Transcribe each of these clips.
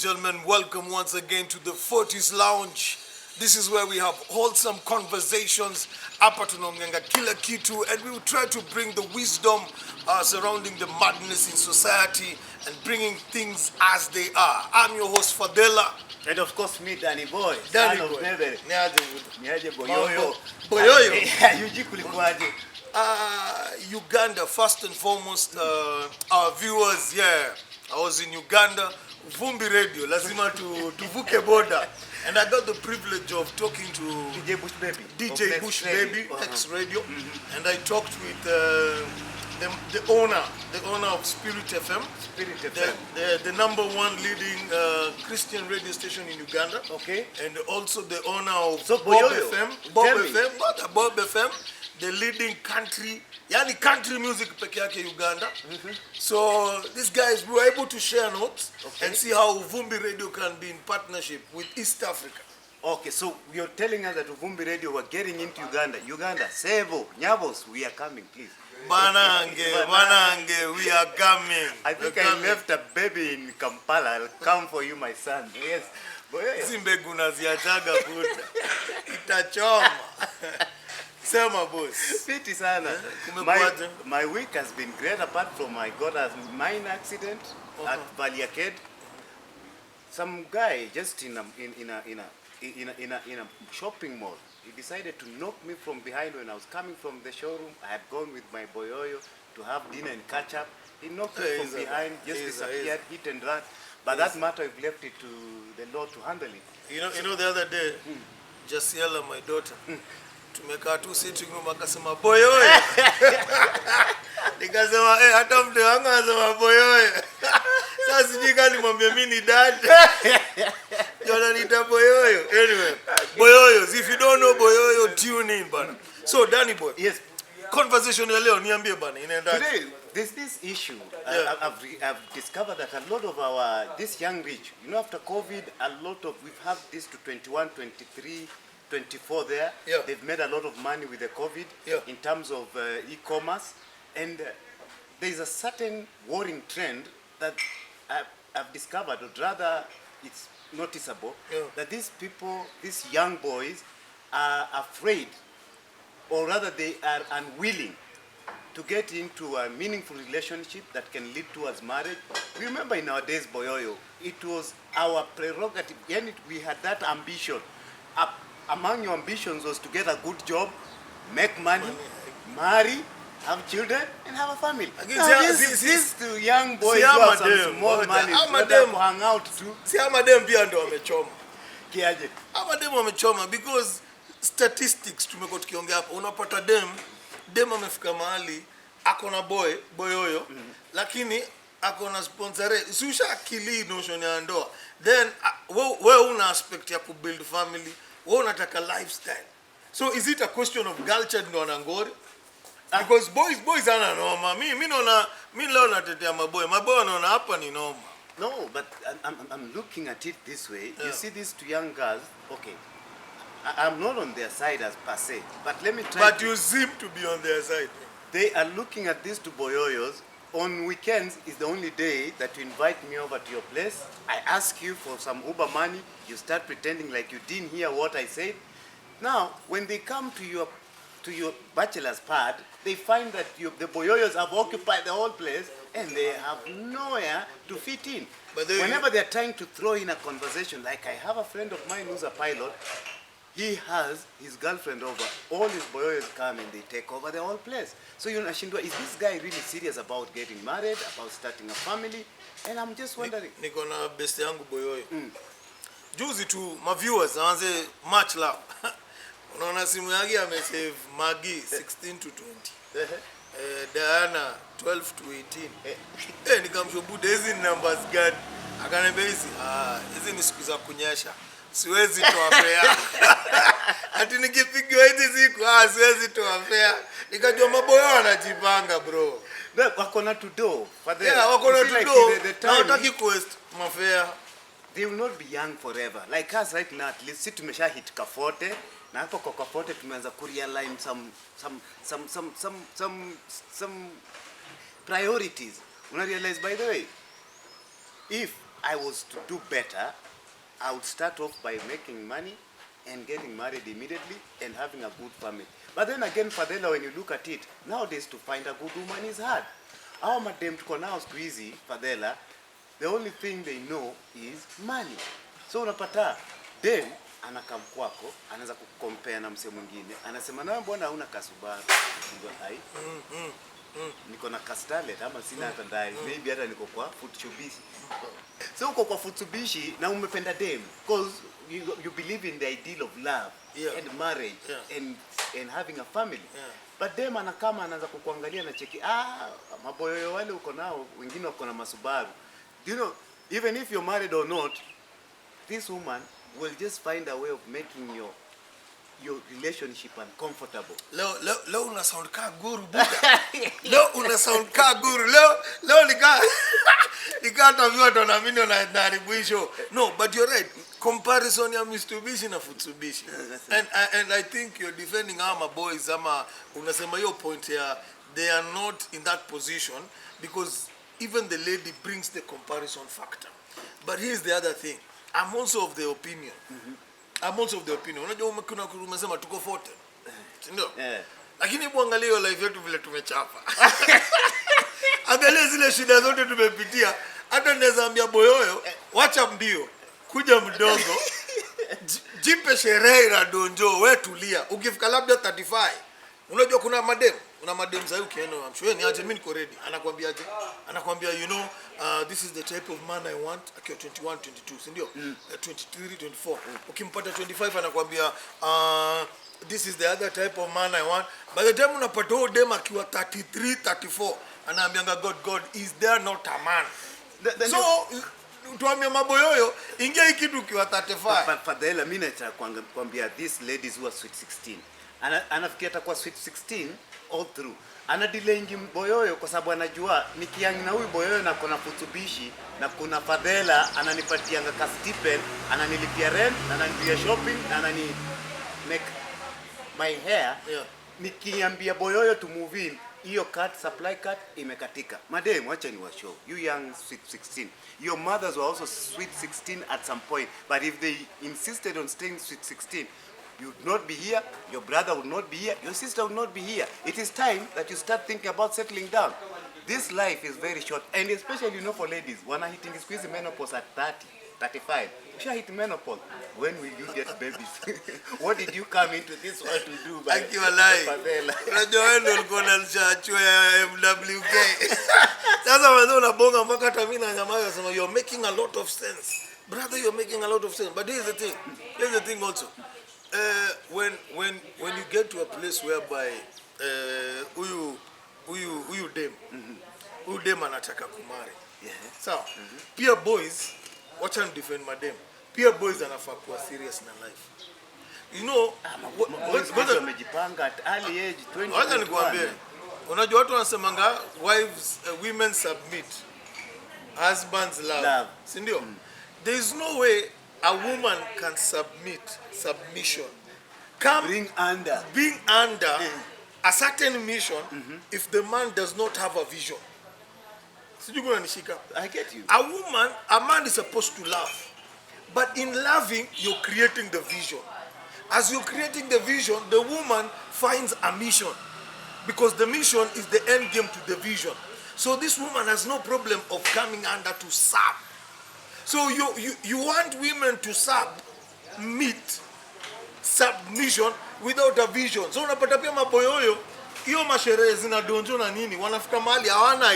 gentlemen, welcome once again to the 40s Lounge. This is where we have wholesome conversations, hapa tunaongeanga kila kitu, and we will try to bring the wisdom surrounding the madness in society and bringing things as they are. I'm your host Fadela. And of course me, Danny Boy. Danny Boy. Niaje Boyoyo. Boyoyo. Yuji kulikuaje? Uganda, first and foremost, our viewers, yeah. I was in Uganda, Vumbi Radio, lazima tuvuke border. And I got the privilege of talking to DJ Bush Baby, X-Radio. And I talked with the owner of Spirit FM. The number one leading Christian radio station in Uganda. Okay. And also the owner of Bob FM. Bob FM. The leading country music peke yake Uganda. So these guys were able to share notes and see how Vumbi Radio can be in partnership with East Africa. Okay, so you're telling us that Vumbi Radio were getting into Uganda. Uganda, Sebo, Nyabos, we are coming, please. Banange, we are coming. I think I left a baby in Kampala. I'll come for you, my son. Yes. Zimbegu naziachaga kuta. Itachoma. Sema boss. Fiti sana. My week has been great apart from I got a mine accident at Valley Arcade. Some guy just in a shopping mall. He decided to knock me from behind when I was coming from the showroom. I had gone with my boyoyo to have dinner and catch up. He knocked me from behind, just disappeared, hit and run. But that matter, I've left it to the law to handle it. You know the other day, Jasiela, my daughter, tumeka tu sitting room akasema boyoyo. Nikasema hata mtu wangu anasema boyoyo. Sasa sijui kama nimwambie mimi ni dad. Jona nita boyoyo. Anyway, boyoyos, if you don't know boyoyo, tune in bana. So Danny Boy. Yes. Conversation ya leo niambie bana inaenda. Today there's this issue. I've discovered that a lot of this young rich, after COVID, we've had this to 21, 23, 24 there. Yeah. They've made a lot of money with the COVID in terms of e-commerce, and there's a certain worrying trend that I've discovered, or rather it's noticeable, that these people, these young boys are afraid, or rather they are unwilling to get into a meaningful relationship that can lead towards marriage. Remember in our days, Boyoyo, it was our prerogative, and we had that ambition. Among your ambitions was to get a good job, make money, marry, have children, and have a family. These two young boys who have some small money, hang out too. Si amadem pia ndo wamechoma. Kiaje? Amadem wamechoma because statistics tumekuwa tukiongea hapa. Unapata dem amefika mahali akona boyoyo, lakini akona sponsor. Si ushakili notion ya ndoa. Then wewe una aspect ya kubuild family. Wewe unataka lifestyle. So is it a question of girl child ndo anangori? Because boys ana noma. Mimi leo natetea maboy wanaona hapa ni noma. No, but I'm looking at it this way. You see these two young girls, okay. I'm not on their side as per se, but let me try. But you seem to be on their side. They are looking at these two boyoyos. On weekends is the only day that you invite me over to your place. I ask you for some Uber money. You start pretending like you didn't hear what I said. Now, when they come to your bachelor's pad, they find that the boyoyos have occupied the whole place and they have nowhere to fit in. But whenever they're trying to throw in a conversation, like I have a friend of mine who's a pilot, he has his girlfriend over. All his boyoyos come and they take over the whole place. So you know, Shindwa, is this guy really serious about getting married, about starting a family? And I'm just wondering. Niko na best yangu boyoyo. Juzi tu my viewers aanze match love. Unaona simu yake amesave Magi 16 to 20. Diana 12 to 18. Nikamshobuda hizi numbers gani? Akaniambia hizi ni siku za kunyesha. Siwezi toa fare. Ati nikipigiwa hizi siku siwezi toa fare. Nikajua maboyo wanajipanga bro. Wako na to do. Wako na to do. Na wataki quest mafare. They will not be young forever. Like us right now, at least tumesha hit kafote. Na hapo kwa kafote tumeanza kurealign some priorities. Una realize, by the way, if I was to do better, I would start off by making money and getting married immediately and having a good family. But then again, Fadela, when you look at it, nowadays to find a good woman is hard. Our madam tuko nao siku hizi, Fadela, the only thing they know is money. So unapata dem anakam kwako, anaanza kukompea na msemo mwingine, anasema na mbona hauna Kasubaru? Hai. Niko na Castalet ama sina hata ndai. Maybe hata niko kwa Futsubishi. So uko kwa Futsubishi na umependa dem because you believe in the ideal of love and marriage and having a family. But dem anakama anaanza kukuangalia na cheki maboyoyo wale uko nao wengine wako na Masubaru. Do you know, even if you're married or not, this woman will just find a way of making your relationship uncomfortable. Leo una sound ka guru buda. Leo una sound ka guru. Leo nikata viatu na mimi na haribu. No, but you're right. Comparison ya Mitsubishi na Futsubishi. And I think you're defending our boys ama unasema hiyo point here, they are not in that position because even the lady brings the comparison factor. But here's the other thing. I'm also of the opinion. Unajua umesema tuko 40. Ndio? Lakini hebu angalia hiyo life yetu vile tumechapa. Angalia zile shida zote tumepitia. Hata naweza ambia Boyoyo, wacha mbio, kuja mdogo. Jipe sherehe na donjo, wewe tulia. Ukifika labda 35. Unajua kuna madem za ukienda amshwe ni aje mimi niko ready. Anakuambia you know this is the type of man I want akiwa 21 22, si ndio? 23 24. Ukimpata 25 anakuambia this is the other type of man I want. By the time unapata huyo dem akiwa 33 34 anaambianga God is there not a man. So tuambie maboyoyo ingia hiki kitu kiwa 35. Fadela mimi nataka kuambia these ladies who are sweet 16. Anafikiria atakuwa sweet 16 all through. Ana delaying Boyoyo kwa sababu anajua nikiangi na huyu Boyoyo na kuna Futsubishi na kuna Fadela ananipatia ka stipend, ananilipia rent, ananilipia shopping, anani make my hair. Nikiambia Boyoyo to move in, hiyo supply cut imekatika. Madam, wacha ni washow. You young sweet 16. Your mothers were also sweet 16 at some point, but if they insisted on staying sweet 16, you would not be here, your brother would not be here, your sister would not be here. It is time that you start thinking about settling down. This life is very short, and especially, you know, for ladies, when I hitting squeeze menopause at 30, 35, you should hit menopause. When will you get babies? What did you come into this world to do? Akiwa lai. Unajua wewe ndio ulikuwa unachachua ya MWK. Sasa wewe unabonga mpaka hata mimi na nyamaza nasema you're making a lot of sense. Brother, you're making a lot of sense. But here's the thing also. When you get to a place whereby huyu dem anataka kumari. So, peer boys wacha ni defend madem. Peer boys anafaa kuwa serious na life. You know, wamejipanga at early age 20. Wacha nikwambie. Unajua watu wanasemanga women submit, husbands love. Si ndio? There is no way a woman can submission. Being under a certain mission if the man does not have a vision. I get you. A man is supposed to love. But in loving, you're creating the vision. As you're creating the vision, the woman finds a mission. Because the mission is the end game to the vision. So this woman has no problem of coming under to serve. So you want women to submit, submission without a vision. So unapata pia maboyoyo hiyo masherehe zinadonjo na nini wanafika mahali hawana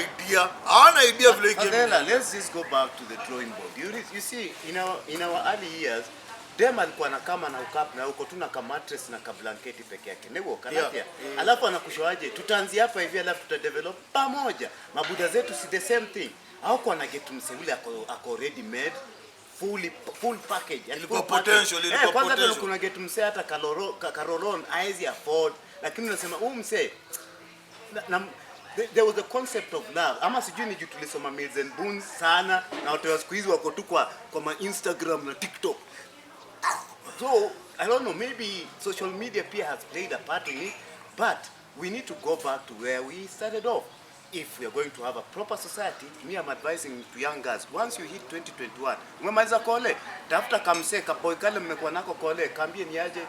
idea vile game. Let's just go back to the drawing board. You see in our early years dem alikuwa anakama na ukap na uko tu na mattress na blanketi peke yake. Ndio kanatia. Alafu anakushoaje tutaanzia hapa hivi alafu tutadevelop pamoja. Mabuda zetu si the same thing. Hauko ana get msewile ako ready made full package. Ilikuwa potential. Kwanza kuna get mse hata Caroron haizi afford. Lakini unasema mse there was a concept of love. Ama sijui ni tulisoma Mills and Boons sana na watu wa siku hizi wako tu kwa Instagram na TikTok. So I don't know, maybe social media peer has played a part in it, but we need to go back to where we started off. if we are going to have a proper society, me I'm advising to young girls, once you hit 2021, umemaliza kole, tafuta kamse kaboy kale mmekuwa nako kole, kambie ni aje,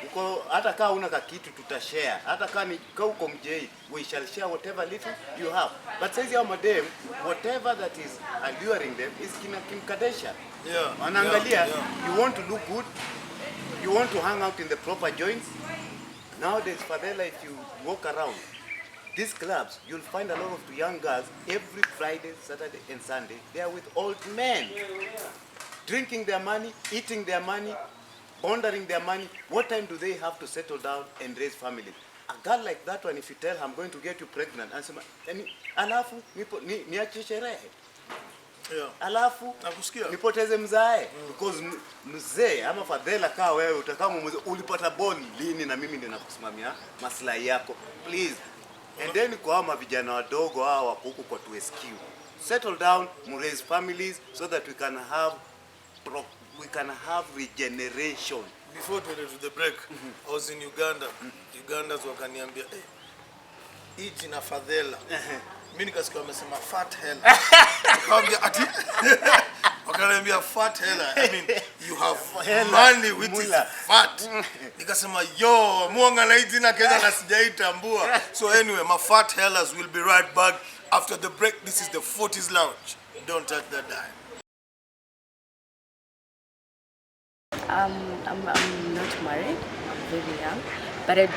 uko hata kaa una kakitu tutashare, hata kaa ni kaa uko mjei, we shall share whatever little you have. But says ya madam, whatever that is alluring them is Kim Kardashian. Yeah. Wanaangalia, you want to look good, you want to hang out in the proper joints. Nowadays, Fadela, if you walk around these clubs, you'll find a lot of young girls every Friday, Saturday, and Sunday. They are with old men, drinking their money, eating their money, pondering their money. What time do they have to settle down and raise family? A girl like that one, if you tell her, I'm going to get you pregnant, and alafu niache sherehe. Alafu nipoteze mzae because mzee ama Fadela kaa wewe utakamu mzee ulipata bond lini na mimi ndio nakusimamia maslahi yako please. And then kwa ama vijana wadogo hao wako huko kwa TSQ, settle down, raise families so that we can have regeneration. Before to the break, I was in Uganda. Ugandans wakaniambia hii jina Fadela. Mimi nikasikia wamesema fat hella. Wakaniambia ati wakaniambia fat hella. I mean you have money which is fat. Nikasema yo muanga na jina Kenya na sijaitambua. So anyway, my fat hellas will be right back after the break. This is the 40s Lounge. Don't touch that dime. I'm not married, I'm very young, but I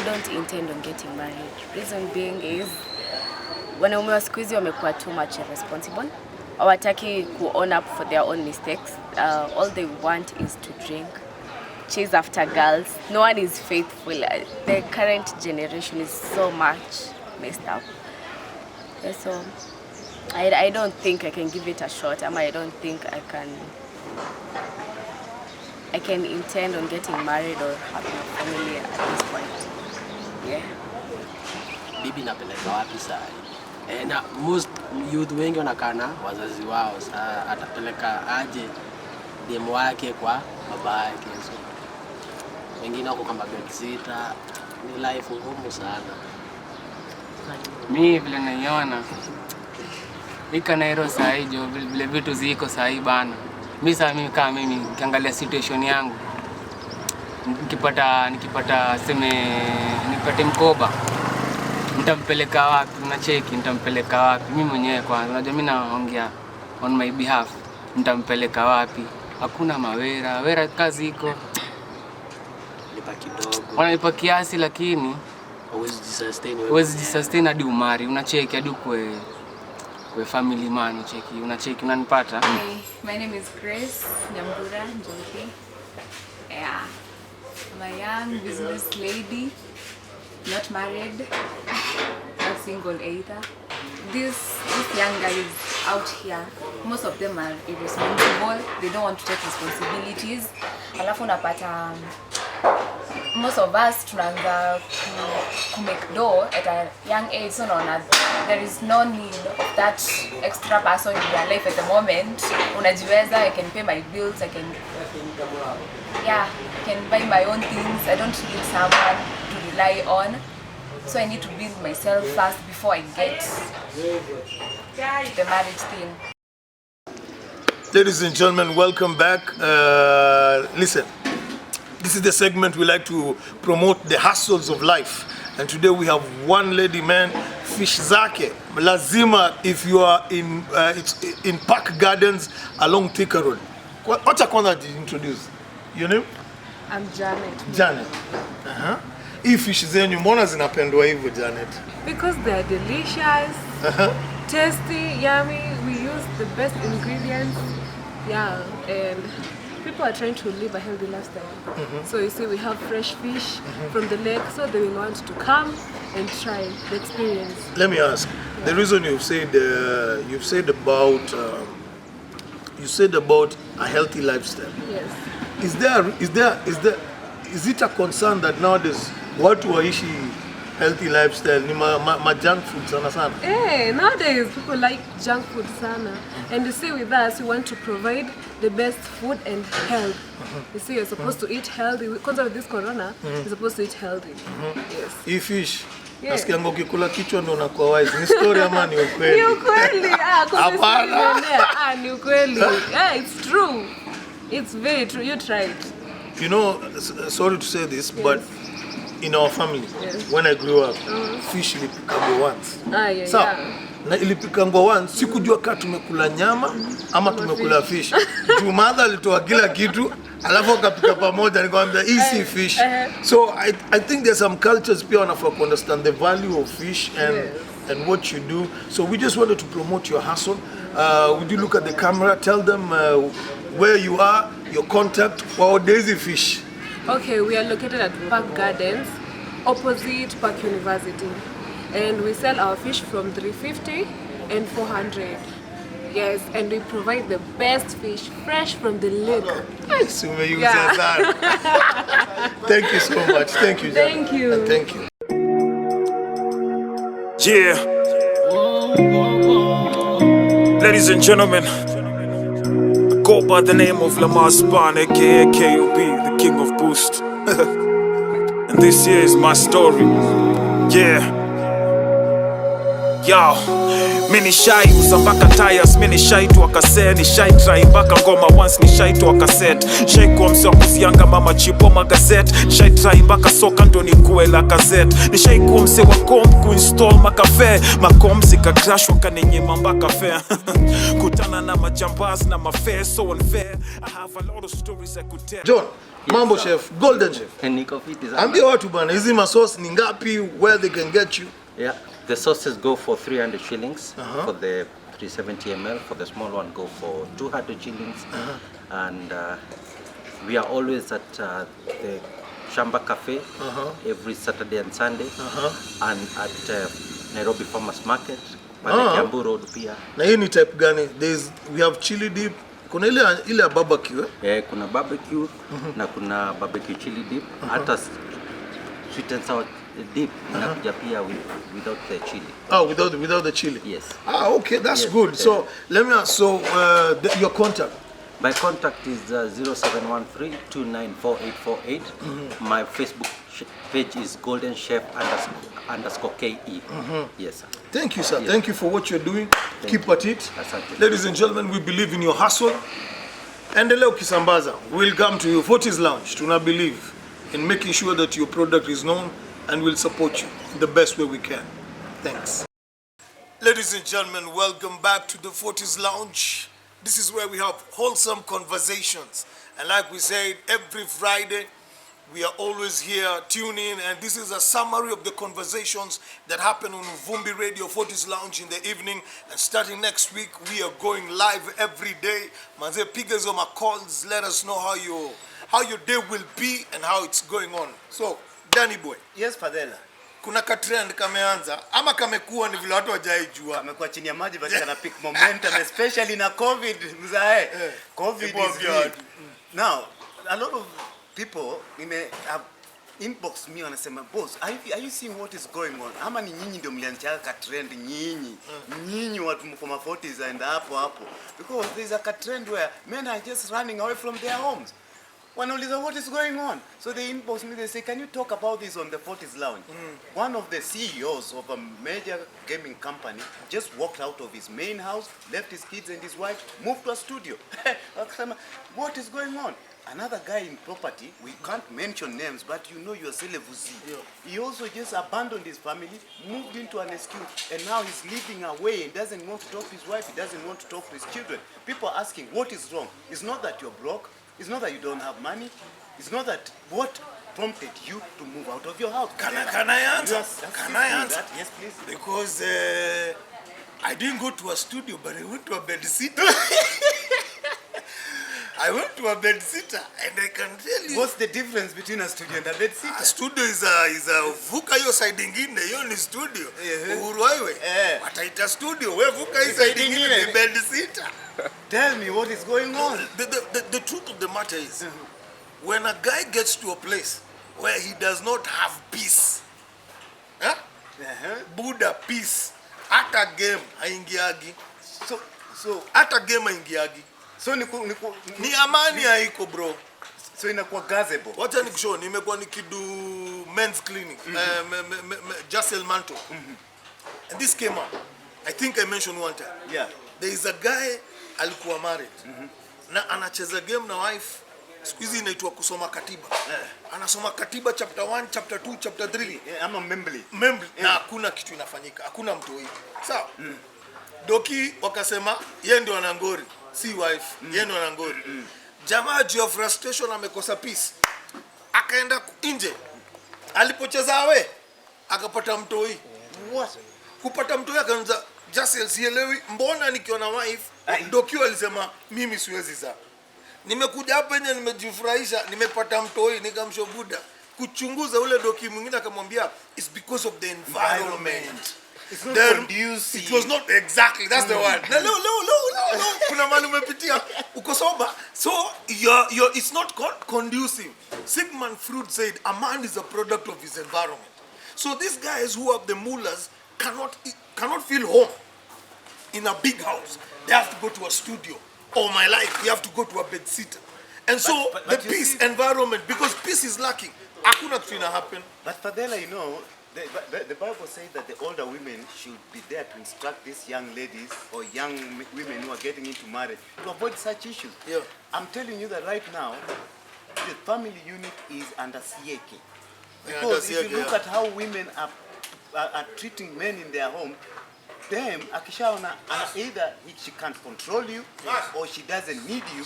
don't intend on getting married. Reason being is wanaume wa siku hizi wamekuwa too much irresponsible. Hawataki ku own up for their own mistakes. All they want is to drink, chase after girls. No one is faithful. The current generation is so much messed up. Yeah, so I don't think I can give it a shot. I don't think I can intend on getting married or having a family at this point. Yeah. Bibi napeleka wapi saa? Na most youth wengi wanakana wazazi wao, saa atapeleka aje demu wake kwa baba yake. So wengine wako kama babysitter, ni life ngumu sana. Mimi vile naiona ika Nairo saa hii jo vile vitu ziko saa hii bana. Mimi kama mimi nikiangalia situation yangu, nikipata nipate mkoba, nitampeleka wapi? Unacheki nitampeleka wapi? Mimi mwenyewe kwanza unajua mimi naongea on my behalf. Nitampeleka wapi? Hakuna wera kazi iko Lipa kidogo. Wanalipa kiasi lakini huwezi sustain hadi umari. Unacheki hadi kwa family man, unacheki unanipata. My name is Grace Nyambura Njoki. Yeah. I'm a young business lady, not married, not single either. These young guys out here, most of them are irresponsible. They don't want to take responsibilities. Alafu unapata most of us tunaanza to make dough at a young age, so there is no need of that extra person in your life at the moment. Unajiweza, I can pay my bills, I can buy my own things. I don't need someone to rely on. So I need to build myself first before I get the marriage thing. Ladies and gentlemen, welcome back. Listen, this is the segment we like to promote the hustles of life. And today we have one lady, man, fish zake. Lazima, if you are in Park Gardens along Thika Road. What's a corner to introduce? Your name? I'm Janet. Janet. Hii fish zenyu mbona zinapendwa hivyo Janet? Because they are delicious, tasty, yummy. We use the best ingredients. Yeah, and people are trying to live a healthy lifestyle. So you see, we have fresh fish from the lake, so they will want to come and try the experience. Let me ask. The reason you've said about a healthy lifestyle. Yes. Is it a concern that nowadays watu waishi healthy lifestyle ni ma junk food sana? Nowadays people like junk food sana. And you see, with us, we want to provide the best food and health. You see, you're supposed to eat healthy. Because of this corona, you're supposed to eat healthy. Yes. Hii fish Nasikia ngo kikula kichwa ndo unakuwa wise. Ni story ama ni ukweli? Ni ukweli. Hapana. Ni ukweli. Yeah, it's true. It's very true. You try it. You know, sorry to say this, but in our family, when I grew up, fish ilipikangwa once. So, na ilipikangwa once, sikujua kama tumekula nyama ama tumekula fish. Juu mother alitoa kila kitu, alafu akapika pamoja, nikamwambia hii si fish. So I think there's some cultures pia wanafaa ku understand the value of fish and what you do. So we just wanted to promote your hustle. Would you look at the camera, tell them where you are, your contact, or Daisy Fish? Okay, we are located at Park Gardens, opposite Park University. And we sell our fish from 350 and 400. Yes, and we provide the best fish, fresh from the lake. Thank you so much. Thank you, Jan. Thank you. And thank you. Yeah. Ladies and gentlemen, I go by the name of Lamar Span, aka KOB, the king of boost. And this here is my story. Yeah. Yo, mini shy usambaka tires, mini shy tu akase, ni shy try mpaka ngoma once, ni shy tu akaset. Shy kwa mse kuzianga mama chipo magazette, shy try mpaka soka ndo ni kuela gazette. Ni shy kwa mse wa kom kuinstall makafe, makom zika crash wakanenyema mpaka fair. Kutana na majambaz na mafair so unfair. I have a lot of stories I could tell. John, Mambo Chef, Golden Chef. Niko fiti sana. Ambia watu bana, hizi masource ni ngapi, where they can get you? Yeah, the sauces go for 300 shillings for the 370 ml. For the small one, go for 200 shillings. And we are always at the Shamba Cafe every Saturday and Sunday, and at Nairobi Farmers Market, Kiambu Road pia. Na hii ni type gani? We have chili dip. Kuna ile barbecue. Kuna barbecue na kuna barbecue chili dip. Hata sweet and sour dip inakuja pia without the chili. Oh, without the chili. Yes. Okay, that's good. So let me ask. So your contact. My contact is 0713-294848. My Facebook page is Golden Chef _KE. Yes, sir. Thank you, sir. Yes. Thank you for what you're doing. Keep at it. Asante. Ladies and gentlemen, we believe in your hustle. Endelea ukisambaza. We'll come to you. Fortis Lounge. Tuna believe in making sure that your product is known, and we'll support you in the best way we can. Thanks. Ladies and gentlemen, welcome back to the Fortis Lounge. This is where we have wholesome conversations. And like we said, every Friday, we are always here, tune in, and this is a summary of the conversations that happen on Vumbi Radio, Fortis Lounge in the evening. And starting next week, we are going live every day. Manze, pick us on my calls, let us know how your day will be and how it's going on. So, Danny boy. Yes, Fadela. Kuna katrend kameanza ama kamekuwa ni vile watu hawajaijua. Amekuwa chini ya maji basi kana pick momentum especially na COVID mzae. COVID is big. Now, a lot of people have inbox me wanasema boss, are you seeing what is going on? Ama ni nyinyi ndio mlianzia ka trend nyinyi watu mko ma 40s and hapo because there is a trend where men are just running away from their homes. Wanauliza what is going on? So they inbox me, they say, can you talk about this on the Fortis Lounge? One of the CEOs of a major gaming company just walked out of his main house, left his kids and his wife, moved to a studio. What is going on? Another guy in property, we can't mention names, but you know you're celebrity. He also just abandoned his family, moved into an estate, and now he's living away and doesn't want to talk to his wife, he doesn't want to talk to his children. People are asking, what is wrong? It's not that you're broke. It's not that you don't have money. It's not that what prompted you to move out of your house. Can I answer? Yes, Can I answer? Yes, please. Because I didn't go to a studio, but I went to a bed sitter. I went to a bed sitter, and I can tell you. What's the difference between a studio and a bed sitter? A studio is a vuka hiyo side ingine, hiyo ni studio. Uhuru highway. Wataita studio, we vuka hiyo side ingine ni bed sitter. Tell me what is going on. The truth of the matter is, when a guy gets to a place where he does not have peace, Buddha peace, hata game haingiagi. So hata game haingiagi. So ni amani haiko bro. So inakuwa gazebo. Wacha nikushow, nimekuwa nikidu men's clinic, just El Manto. And this came up. I think I mentioned one time. Yeah. There is a guy alikuwa married. Na anacheza game na wife. Siku hizi inaitwa kusoma katiba. Anasoma katiba chapter 1, chapter 2, chapter 3. Ama membli. Na hakuna kitu inafanyika. Hakuna mtu hivi. Sawa? Doki wakasema yeye ndio anangori, si wife. Yeye ndio anangori. Jamaa juu ya frustration amekosa peace. Akaenda nje. Alipocheza awe akapata mtoi. What? Kupata mtoi akaanza just sielewi mbona nikiona wife. Doki alisema mimi siwezi za. Nimekuja hapa nje nimejifurahisha, nimepata mtoi nikamshobuda. Kuchunguza ule doki mwingine akamwambia it's because of the environment. It's not conducive. It was not exactly. That's the word. No. Kuna mali umepitia uko soba. So it's not conducive. Sigmund Freud said a man is a product of his environment. So these guys who have the mullahs cannot feel home in a big house. They have to go to a studio. All my life, we have to go to a bed sitter. And so but the you peace see, environment, because peace is lacking. Hakuna kitu ina happen. But Fadela, you know, the Bible says that the older women should be there to instruct these young ladies or young women who are getting into marriage to avoid such issues. Yeah. I'm telling you that right now, the family unit is under CAK. Because if you look at how women are treating men in their home, them, akishaona, either she can't control you or she doesn't need you,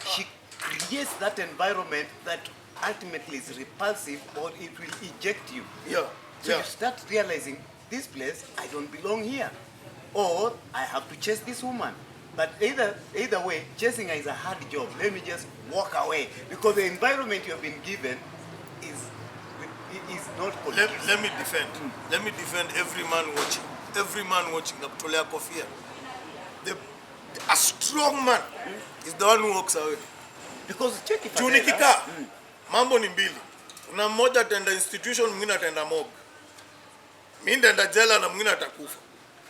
she creates that environment that ultimately is repulsive or it will eject you. Yeah. So you start realizing, this place, I don't belong here. Or I have to chase this woman. But either way, chasing her is a hard job. Let me just walk away. Because the environment you have been given is not conducive. Let me defend. Let me defend every man watching. Every man watching. Nakutolea kofia. A strong man is the one who walks away. Because check if Tunikika, mambo ni mbili. Kuna mmoja ataenda institution, mwingine ataenda mob. Mimi ndaenda jela na mwingine atakufa.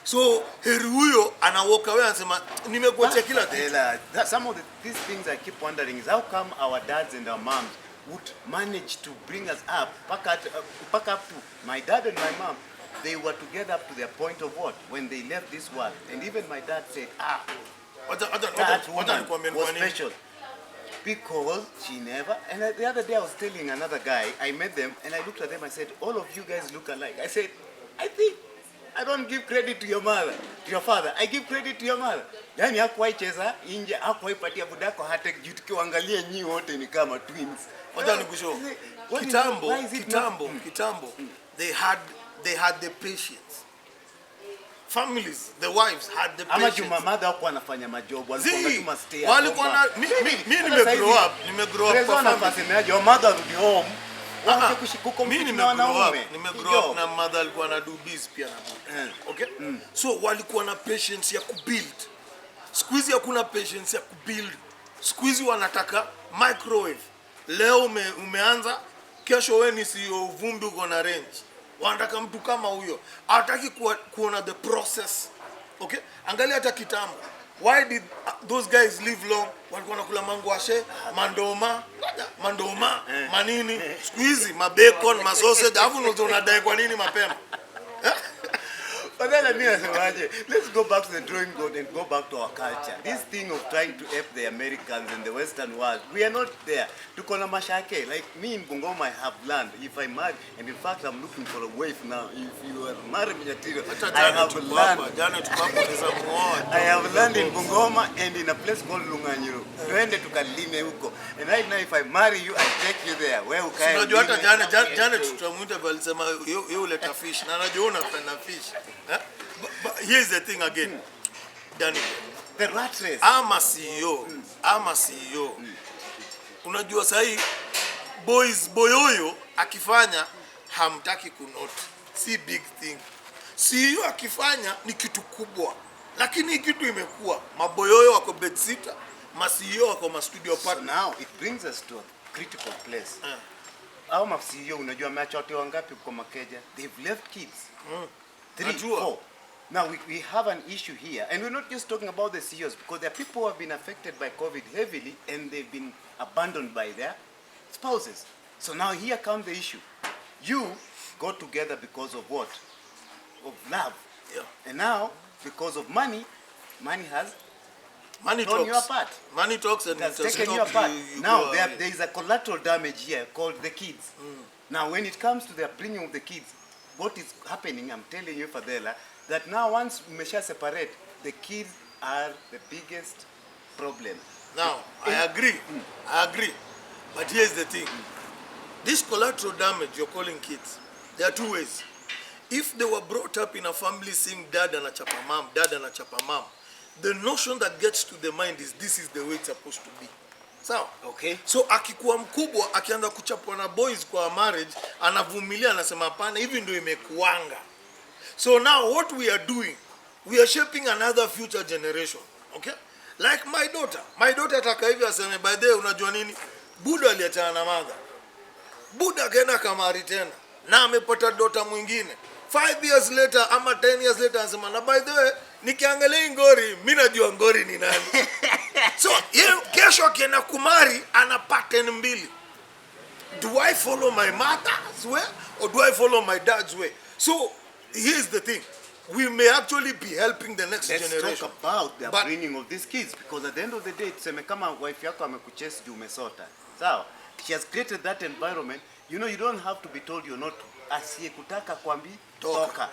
So heri huyo ana walk away anasema nimekuachia kila kitu. Some of these things I keep wondering is how come our dads and our moms would manage to bring us up, back up to my dad and my mom. They were together up to their point of what? When they left this world. And even my dad said, that woman was special. Because she never, and the other day I was telling another guy, I met them and I looked at them, I said, all of you guys look alike. I said, I don't give credit to your mother, to your father. I give credit to your mother. Yani hakuwahi cheza nje, hakuwahi patia budako hata juu tukiangalia nyi wote ni kama twins. Wacha nikushow. Kitambo. They had the patience. Families, the wives had the patience. Ama mother hakuwa anafanya majob, walikuwa tu mastay. Walikuwa na mimi nimegrow up kwa family. Your mother will be home. Mimi nimegrow up na mother alikuwa na do biz pia na okay? So walikuwa na patience ya kubuild. Siku hizi hakuna patience ya kubuild. Siku hizi wanataka microwave. Leo umeanza, kesho wewe ni CEO vumbi uko na range. Wanataka mtu kama huyo. Hataki kuona the process. Okay? Angalia hata kitambo. Why did those guys live long? Walikuwa nakula mangwashe, mandoma, manini, siku hizi mabacon, masausage, afu ndo unadai kwa nini mapema? But then let's go back to the drawing board and go back to our culture. This thing of trying to help the Americans and the Western world, we are not there. Tukona mashake, like me in Bungoma, I have learned. If I marry, and in fact I'm looking for a wife now. If you are married, I have learned. I have learned in Bungoma and in a place called Lunganyiro. Twende tukalime huko. And right now, if I marry you, I take you there. Where ukae? Unajua hata jana tutamuita walisema yeye uleta fish. Na anajua unapenda fish. But here's the thing again, Danny. The rat race. Ama CEO. Unajua sahi Boyoyo akifanya hamtaki kunote. Si big thing. CEO akifanya ni kitu kubwa. Lakini kitu imekuwa maboyoyo wako bed sitter, ma CEO wako ma studio partner. Now it brings us to a critical place. Au ma CEO unajua ameacha watu wangapi kwa makeja? They've left kids. 3, 4. Now we have an issue here, and we're not just talking about the CEOs, because there are people who have been affected by COVID heavily, and they've been abandoned by their spouses. So now here comes the issue. You got together because of what? Of love. Yeah. And now, because of money, money has Money torn you talks. apart. Money talks and It has it has taken you stopped apart. you Now go there away. is a collateral damage here called the kids. Now when it comes to the upbringing of the kids, what is happening, I'm telling you, Fadela, that now once Mesha separate, the kids are the biggest problem. Now, I agree. I agree. But here's the thing. This collateral damage you're calling kids, there are two ways. If they were brought up in a family seeing dad and a chapa mom, the notion that gets to the mind is this is the way it's supposed to be. Sawa? Okay. So akikuwa mkubwa akianza kuchapwa na boys kwa marriage, anavumilia, anasema hapana, hivi ndio imekuanga. So now what we are doing, we are shaping another future generation. Okay? Like my daughter ataka hivi aseme, by the way, unajua nini? Buda aliachana na mother. Buda akaenda kamari tena na amepata daughter mwingine. 5 years later ama 10 years later anasema, na by the way, nikiangalia Ngori, mimi najua Ngori ni nani. So, kesho akienda kumari ana pattern mbili. Do I follow my mother's way or do I follow my dad's way? So, here's the thing. We may actually be helping the next generation. Let's talk about the But- upbringing of these kids, because at the end of the day, tuseme kama wife yako amekuchase juu umesota. Sawa? She has created that environment. You know, you don't have to be told you're not asiyekutaka kwambi toka.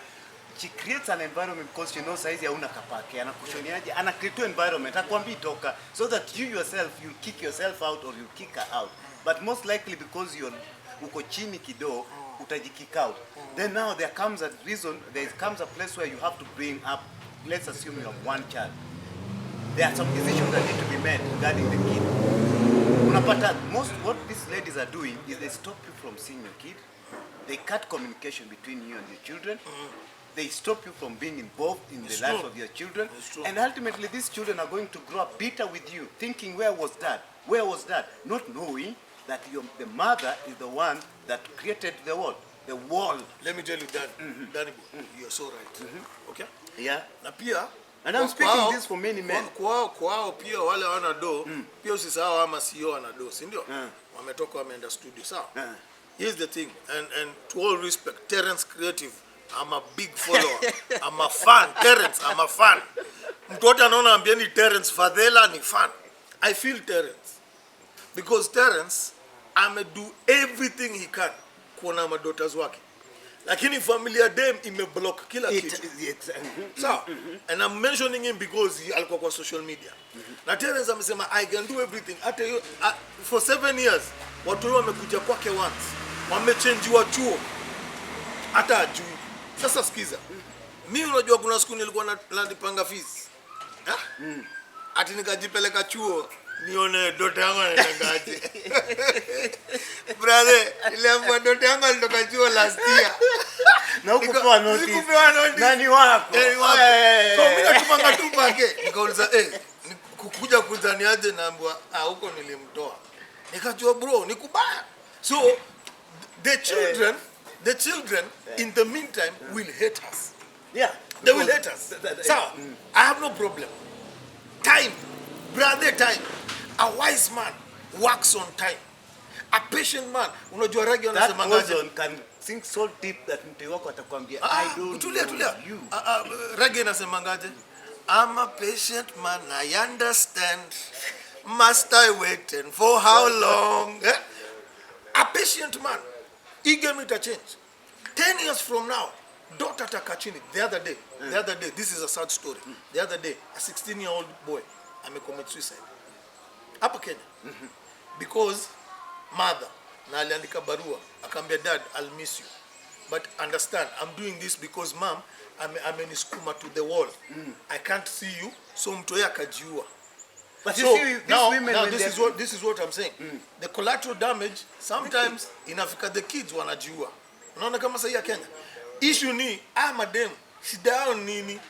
She creates an environment because she knows saizi hauna kapake. Anakushoniaje? Ana create environment. Akwambi toka. So that you yourself, you'll kick yourself out or you'll kick her out. But most likely because you're uko chini kido, utajikick out. Then now there comes a place where you have to bring up, let's assume you have one child. There are some decisions that need to be made regarding the kid. Unapata, most what these ladies are doing is they stop you from seeing your kid. They cut communication between you and your children. They stop you from being involved in the life of your children. And ultimately these children are going to grow up bitter with you, thinking, where was dad? Where was dad? Not knowing that the mother is the one that created the world. The wall. Let me tell you, Danny, you're so right. Okay? Yeah. Na pia, And I'm speaking this for many men. Kwao pia wale wana do, pia usisahau ama CEO wana do, si ndio? Wametoka wameenda studio, sawa? Here's the thing, and to all respect, Terence Creative, I'm a big follower. I'm a fan. Terence, I'm a fan. Mtu wote anaona ambieni Terence, Fadela ni fan. I feel Terence. Because Terence, do everything he can kuona madotas wake. Lakini familia dem imeblock kila kitu. So, and I'm mentioning him because he alikuwa kwa social media. Na Terence amesema I can do everything. For 7 years, watu wamekuja kwake once. Wamechangewa chuo. Hata ajui. Sasa sikiza. Mimi unajua kuna siku nilikuwa nalipanga fees. Ati nikajipeleka chuo nione dota yangu anatangaje. Brother, niliambiwa dota yangu alitoka chuo last year. Na hukupewa notice. Nikupewa notice. Nani wako? So mimi natupanga tu pake. Nikauliza kukuja kuzaniaje, naambiwa huko nilimtoa. Nikajua bro, nikubaya. So the children in the meantime will hate us. Yeah. They will hate us. So, I have no problem. Time, brother, time. A wise man works on time. A patient man, unajua Rage anasema ngaje? That person can think so deep that mtu wako atakwambia I don't know you. Rage anasema ngaje? I'm a patient man, I understand. Must I wait and for how long? A patient man. He gave me the change. 10 years from now, daughter Takachini, the other day, this is a sad story. The other day, a 16-year-old boy, commit suicide. Hapa Kenya. Because mother, na aliandika barua, akambia dad, I'll miss you. But understand, I'm doing this because mom, ameniskuma to the wall. I can't see you, so mtoe akajiua. But So you see, these now women, this is what I'm saying. The collateral damage sometimes inafika the kids wanajiua. Unaona kama sasa ya Kenya. Issue ni madem shida yao nini?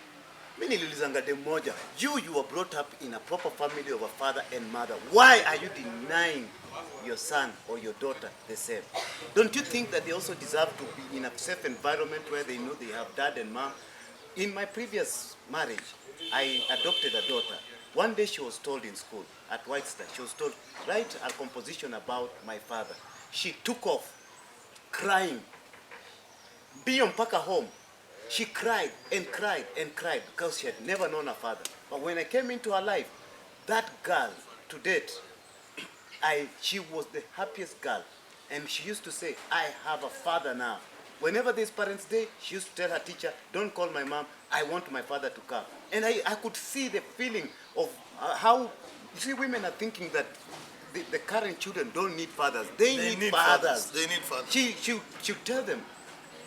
Mimi niliulizanga dem moja. You were brought up in a proper family of a father and mother. Why are you denying your son or your daughter the same? Don't you think that they also deserve to be in a safe environment where they know they have dad and mom? In my previous marriage, I adopted a daughter. One day she was told in school, at White Star. She was told, write a composition about my father. She took off, crying. Beyond mpaka home, she cried and cried and cried because she had never known her father. But when I came into her life, that girl, to date, she was the happiest girl. And she used to say, I have a father now. Whenever there's Parents' Day, she used to tell her teacher, don't call my mom, I want my father to come. And I could see the feeling of how, you see, women are thinking that the current children don't need fathers. They need fathers. They need fathers. She tell them,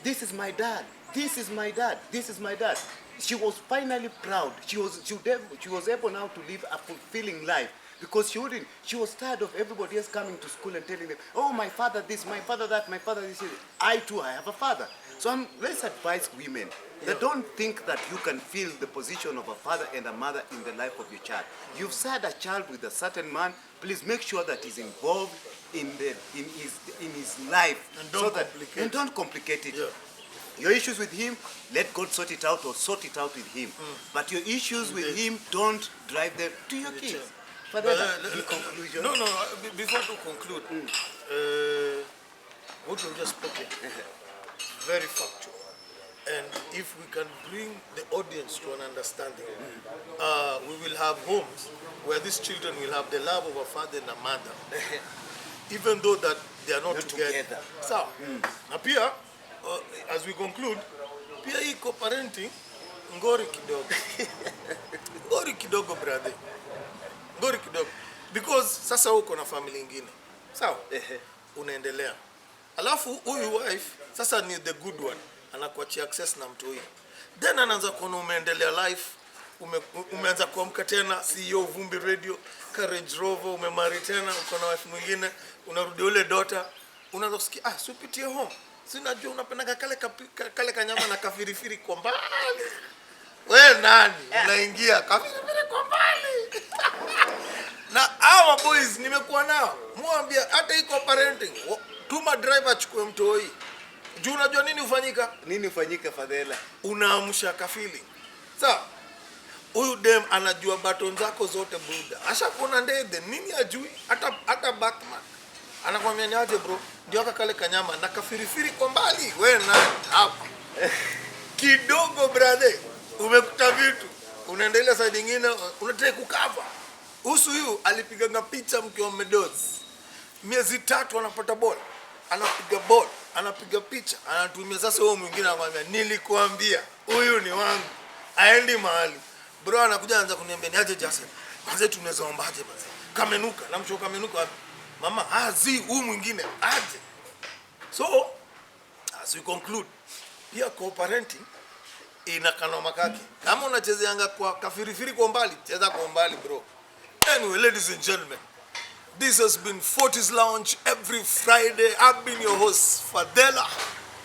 this is my dad, this is my dad, this is my dad. She was finally proud. She was able now to live a fulfilling life. Because she was tired of everybody else coming to school and telling them, oh, my father this, my father that, my father this. I too, I have a father. So let's advise women that don't think that you can fill the position of a father and a mother in the life of your child. You've had a child with a certain man, please make sure that he's involved in his life. And don't complicate it. Yeah. Your issues with him, let God sort it out or sort it out with him. But your issues with him, don't drive them to your kids. In conclusion. No, before to conclude, what we just spoken, very factual. And if we can bring the audience to an understanding, we will have homes where these children will have the love of a father and a mother, even though that they are not together. So, Pia, as we conclude, Pia hii co-parenting, ngori kidogo. Ngori kidogo, brother. Ngori kidogo. Because sasa uko na family ingine. Sawa? Unaendelea. Alafu huyu wife sasa ni the good one. Anakuachia access na mtu huyu. Then anaanza kuona umeendelea life. Umeanza kuamka tena CEO Vumbi Radio, Courage Rover, umemarry tena, uko na wife mwingine, unarudi ule daughter, unaanza kusikia sipitie home. Sinajua unapenda kale kanyama na kafirifiri kwa mbali. Wewe nani? Unaingia kafirifiri kwa mbali. Na hawa boys nimekuwa nao. Muambia hata iko parenting. Tuma driver achukue mtoi. Juu unajua nini ufanyika? Nini ufanyika Fadhela? Unaamsha kafili. Sawa? Huyu dem anajua baton zako zote buda. Ashakuona ndede nini ajui? Hata Batman. Anakwambia ni aje bro? Ndio kale kanyama na kafirifiri kwa mbali. Wewe nani? Hapa. Kidogo brother. Umekuta vitu. Unaendelea side nyingine unataka kukava. Usu yu alipiga picha mkiwa Meadows. Miezi 3 anapata ball. Anapiga ball, anapiga picha, anatumia sasa wewe mwingine anamwambia nilikuambia huyu ni wangu. Aendi mahali. Bro anakuja anaanza kuniambia niaje Jason. Kwanza tunaweza ombaje basi. Kamenuka, namshoka kamenuka. Mama, huyu mwingine aje. So, as we conclude, pia co-parenting ina kanoma kake. Kama unachezeanga kwa kafirifiri kwa mbali, cheza kwa mbali bro. Anyway, ladies and gentlemen, this has been 40's Lounge every Friday. I've been your host, Fadela.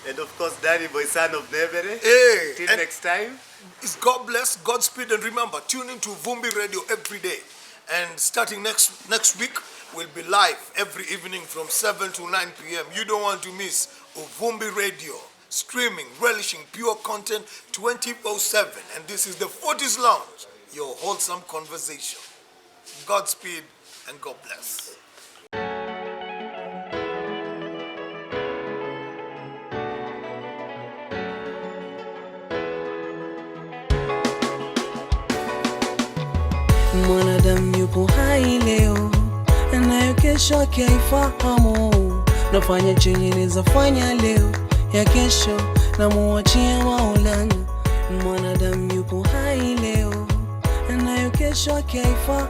And of course, Danny Boy, son of Nebere. Hey, till next time. It's God bless, Godspeed, and remember, tune in to Vumbi Radio every day. And starting next week, we'll be live every evening from 7 to 9 p.m. You don't want to miss Vumbi Radio. Streaming, relishing pure content 24/7. And this is the 40's Lounge, your wholesome conversation. Godspeed and God bless. Mwanadamu yupo hai leo, nayo kesho yake haifahamu. Nafanya chenye nizafanya leo, ya kesho na muachia Maulana. Mwanadamu yupo hai leo, nayo kesho yake haifahamu.